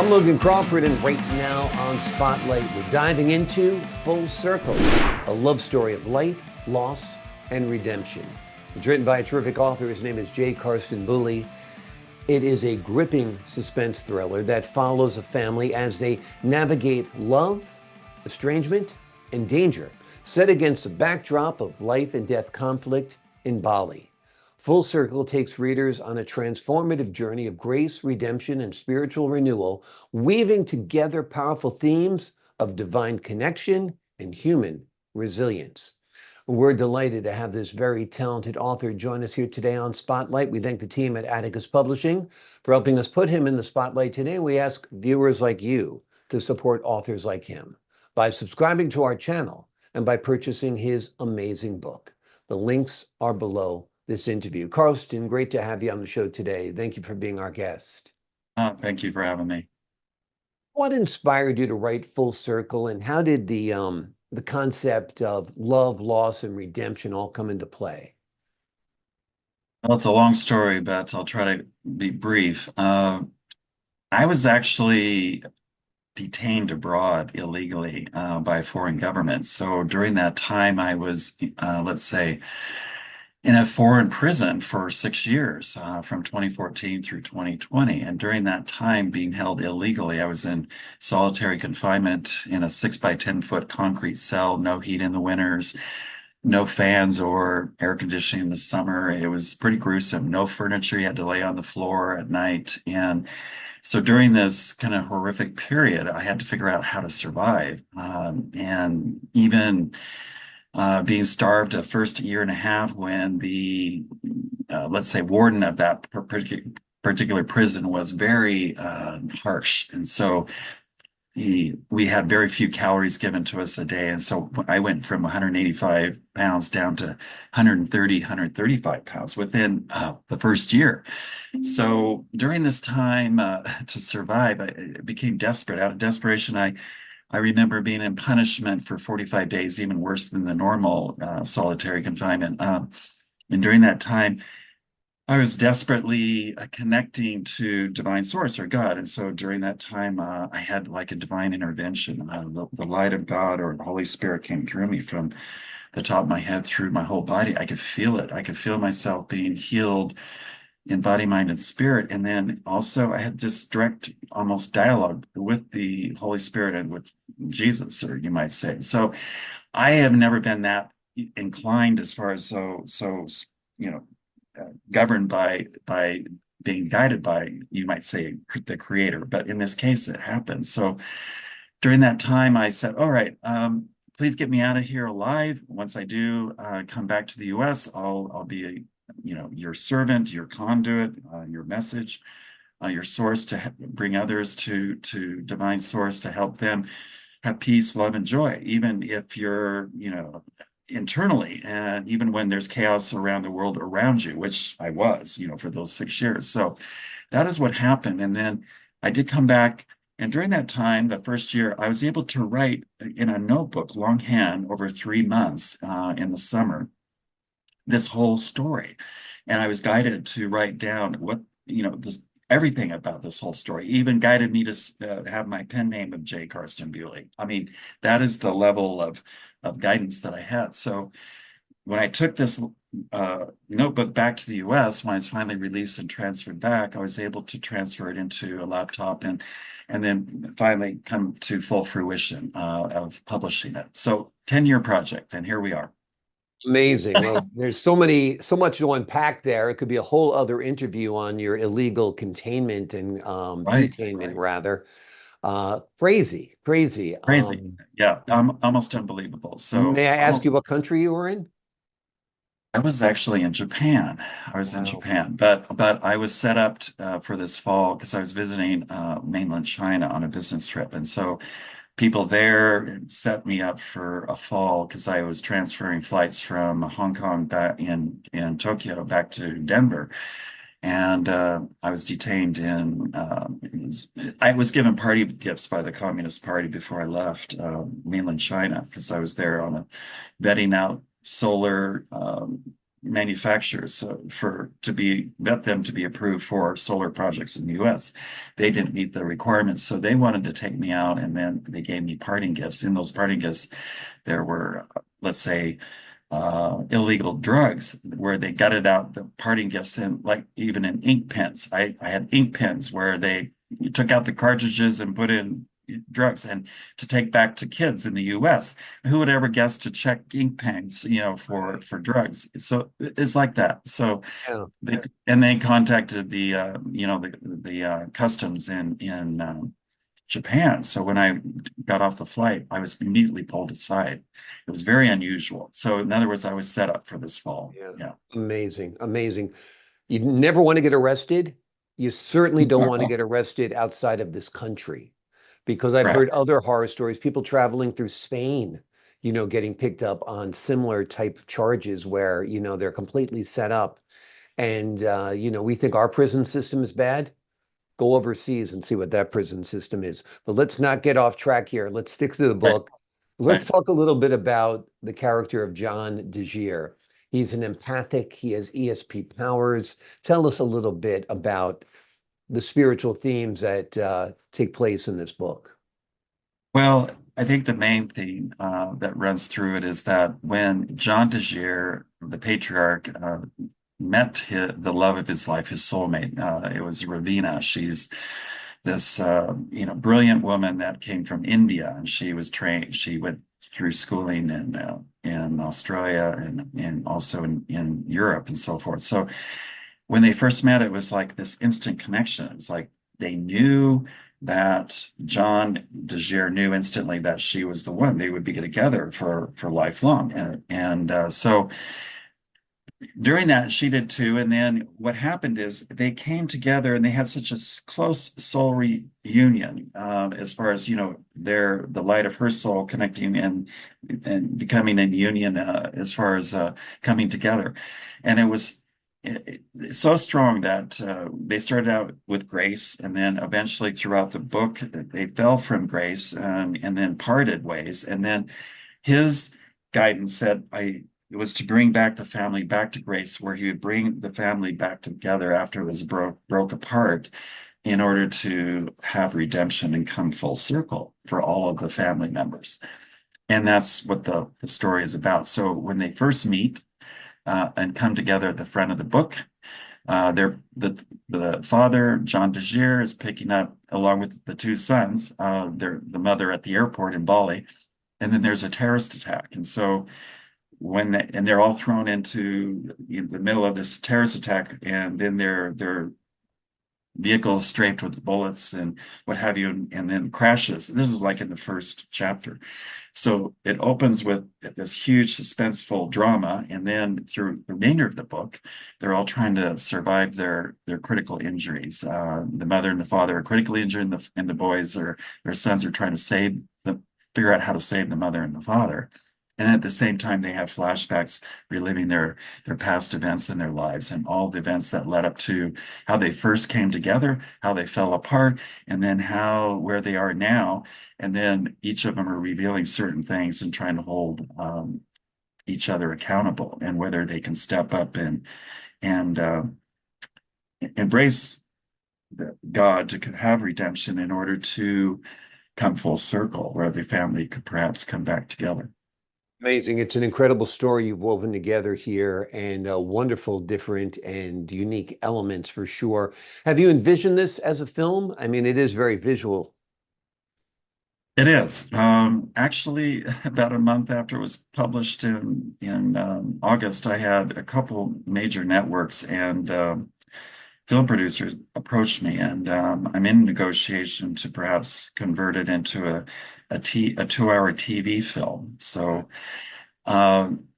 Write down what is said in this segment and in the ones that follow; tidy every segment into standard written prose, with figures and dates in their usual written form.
I'm Logan Crawford, and right now on Spotlight, we're diving into Full Circle, a love story of light, loss, and redemption. It's written by a terrific author. His name is J Karston Buli. It is a gripping suspense thriller that follows a family as they navigate love, estrangement, and danger, set against a backdrop of life and death conflict in Bali. Full Circle takes readers on a transformative journey of grace, redemption, and spiritual renewal, weaving together powerful themes of divine connection and human resilience. We're delighted to have this very talented author join us here today on Spotlight. We thank the team at Atticus Publishing for helping us put him in the spotlight today. We ask viewers like you to support authors like him by subscribing to our channel and by purchasing his amazing book. The links are below this interview. Karston, great to have you on the show today. Thank you for being our guest. Thank you for having me. What inspired you to write Full Circle, and how did the concept of love, loss, and redemption all come into play? Well, it's a long story, but I'll try to be brief. I was actually detained abroad illegally by a foreign government. So during that time, I was, let's say, in a foreign prison for 6 years, from 2014 through 2020. And during that time, being held illegally, I was in solitary confinement in a 6 by 10 foot concrete cell, no heat in the winters, no fans or air conditioning in the summer. It was pretty gruesome. No furniture. You had to lay on the floor at night. And so during this kind of horrific period, I had to figure out how to survive. And even being starved a first year and a half when the, let's say, warden of that particular prison was very harsh. And so we had very few calories given to us a day. And so I went from 185 pounds down to 130, 135 pounds within the first year. So during this time to survive, I became desperate. Out of desperation, I remember being in punishment for 45 days, even worse than the normal solitary confinement. And during that time, I was desperately connecting to divine source or God. And so during that time, I had like a divine intervention. The light of God or the Holy Spirit came through me from the top of my head through my whole body. I could feel it. I could feel myself being healed in body, mind, and spirit. And then also I had this direct, almost dialogue with the Holy Spirit and with Jesus, or you might say. So I have never been that inclined as far as you know, governed by being guided by, you might say, the creator. But in this case, it happened. So during that time, I said, all right, please get me out of here alive. Once I do come back to the US, I'll be your servant, your conduit, your message, your source to bring others to divine source, to help them have peace, love, and joy, even if you're, internally, and even when there's chaos around the world around you, which I was, for those 6 years. So that is what happened. And then I did come back. And during that time, the first year, I was able to write in a notebook, longhand, over 3 months in the summer, this whole story. And I was guided to write down everything about this whole story, even guided me to have my pen name of J Karston Buli. I mean, that is the level of guidance that I had. So when I took this notebook back to the US, when I was finally released and transferred back, I was able to transfer it into a laptop and then finally come to full fruition of publishing it. So 10-year project, and here we are. Amazing. Well, there's so much to unpack there. It could be a whole other interview on your illegal containment and detainment, Right. rather. Crazy, crazy. Crazy. Yeah, almost unbelievable. So May I ask you what country you were in? I was actually in Japan. I was in Wow. Japan, but I was set up for this fall because I was visiting mainland China on a business trip, and so people there set me up for a fall because I was transferring flights from Hong Kong back in Tokyo back to Denver. And I was detained I was given party gifts by the Communist Party before I left mainland China because I was there on a vetting out solar manufacturers for to be vet them to be approved for solar projects in the US. They didn't meet the requirements, so they wanted to take me out, and then they gave me parting gifts. In those parting gifts, there were, let's say, illegal drugs where they gutted out the parting gifts and like even in ink pens. I had ink pens where they took out the cartridges and put in drugs and to take back to kids in the US. Who would ever guess to check ink pens, Right. for drugs? So it's like that. So Yeah. they contacted the customs in Japan. So when I got off the flight, I was immediately pulled aside. It was very unusual. So in other words, I was set up for this fall. Yeah. Yeah. Amazing. Amazing. You never want to get arrested. You certainly don't want to get arrested outside of this country because I've heard Correct. other horror stories, people traveling through Spain, getting picked up on similar type charges where, they're completely set up. And, we think our prison system is bad. Go overseas and see what that prison system is. But let's not get off track here. Let's stick to the Right. book. Let's Right. talk a little bit about the character of John Djeer. He's an empathic, he has ESP powers. Tell us a little bit about the spiritual themes that take place in this book. Well, I think the main theme that runs through it is that when John Djeer, the patriarch, met the love of his life, his soulmate, it was Ravina. She's this brilliant woman that came from India, and she was trained. She went through schooling in Australia and also in Europe and so forth. So when they first met, it was like this instant connection. It's like they knew that John Djeer knew instantly that she was the one. They would be together for lifelong, and so during that she did too. And then what happened is they came together and they had such a close soul reunion, as far as the light of her soul connecting and becoming in union, as far as coming together. And it was so strong that they started out with grace, and then eventually throughout the book they fell from grace, and then parted ways. And then his guidance said, it was to bring back the family back to grace, where he would bring the family back together after it was broke apart, in order to have redemption and come full circle for all of the family members. And that's what the story is about. So when they first meet and come together at the front of the book, the father, John Djeer, is picking up, along with the two sons, the mother at the airport in Bali, and then there's a terrorist attack. And so they're all thrown into the middle of this terrorist attack, and then their vehicle is strafed with bullets and what have you, and then crashes. This is like in the first chapter. So it opens with this huge suspenseful drama, and then through the remainder of the book, they're all trying to survive their critical injuries. The mother and the father are critically injured, and the boys or their sons are trying to figure out how to save the mother and the father. And at the same time, they have flashbacks reliving their past events in their lives and all the events that led up to how they first came together, how they fell apart, and then where they are now. And then each of them are revealing certain things and trying to hold each other accountable, and whether they can step up and embrace God to have redemption in order to come full circle, where the family could perhaps come back together. Amazing. It's an incredible story you've woven together here and wonderful, different, and unique elements for sure. Have you envisioned this as a film? I mean, it is very visual. It is. Actually, about a month after it was published in August, I had a couple major networks and film producers approached me, and I'm in negotiation to perhaps convert it into a 2-hour TV film. So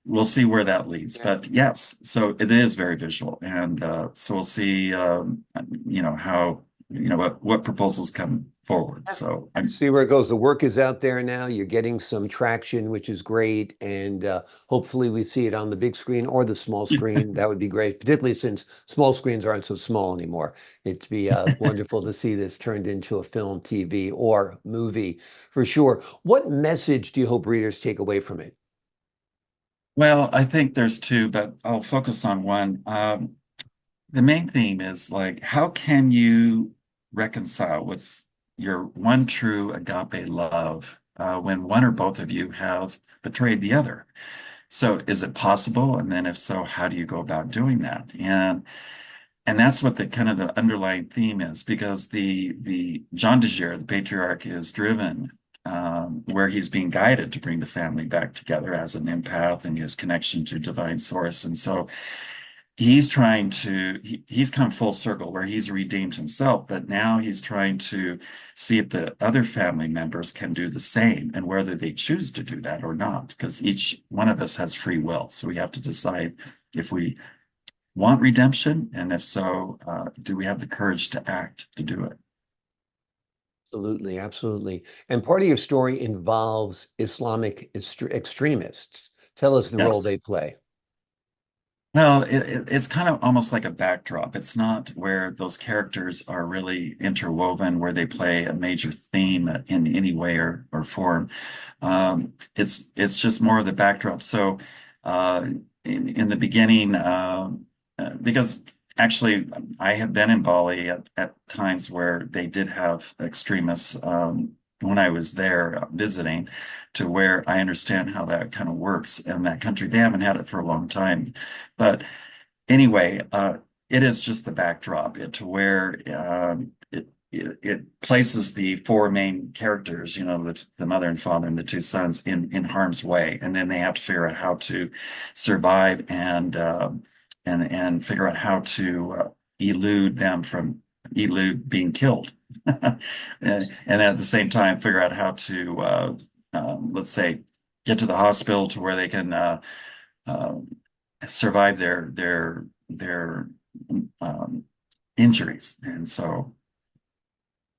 we'll see where that leads. Yeah. But yes, so it is very visual, and so we'll see. How what proposals come forward. So I'm See where it goes. The work is out there now. You're getting some traction, which is great. And hopefully we see it on the big screen or the small screen. That would be great, particularly since small screens aren't so small anymore. It'd be wonderful to see this turned into a film, TV, or movie for sure. What message do you hope readers take away from it? Well, I think there's two, but I'll focus on one. The main theme is like, how can you reconcile with your one true agape love when one or both of you have betrayed the other? So is it possible? And then if so, how do you go about doing that? And that's what the kind of the underlying theme is, because the John Djeer, the patriarch, is driven where he's being guided to bring the family back together as an empath and his connection to divine source. And so he's trying to he's come full circle where he's redeemed himself, but now he's trying to see if the other family members can do the same and whether they choose to do that or not, because each one of us has free will. So we have to decide if we want redemption, and if so, do we have the courage to act to do it? Absolutely, absolutely. And part of your story involves Islamic extremists. Tell us the role they Yes. play. Well, it's kind of almost like a backdrop. It's not where those characters are really interwoven, where they play a major theme in any way or form. It's just more of the backdrop. So, uh, in the beginning, because actually I have been in Bali at times where they did have extremists. When I was there visiting, to where I understand how that kind of works in that country. They haven't had it for a long time, but anyway, it is just the backdrop to where it places the four main characters, the mother and father and the two sons in harm's way, and then they have to figure out how to survive and figure out how to elude being killed, and then at the same time figure out how to let's say get to the hospital to where they can uh, survive their um, injuries. And so,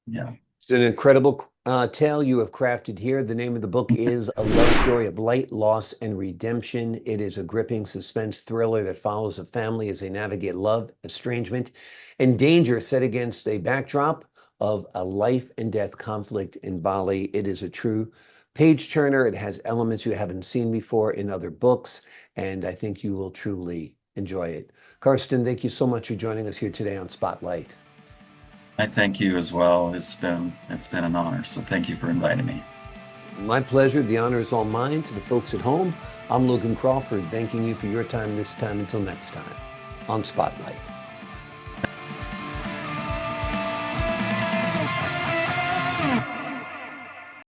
yeah, It's an incredible tale you have crafted here. The name of the book is A Love Story of Light, Loss, and Redemption. It is a gripping suspense thriller that follows a family as they navigate love, estrangement, and danger set against a backdrop of a life and death conflict in Bali. It is a true page turner. It has elements you haven't seen before in other books, and I think you will truly enjoy it. Karston, thank you so much for joining us here today on Spotlight. I thank you as well. It's been an honor. So thank you for inviting me. My pleasure. The honor is all mine. To the folks at home, I'm Logan Crawford, thanking you for your time this time. Until next time on Spotlight.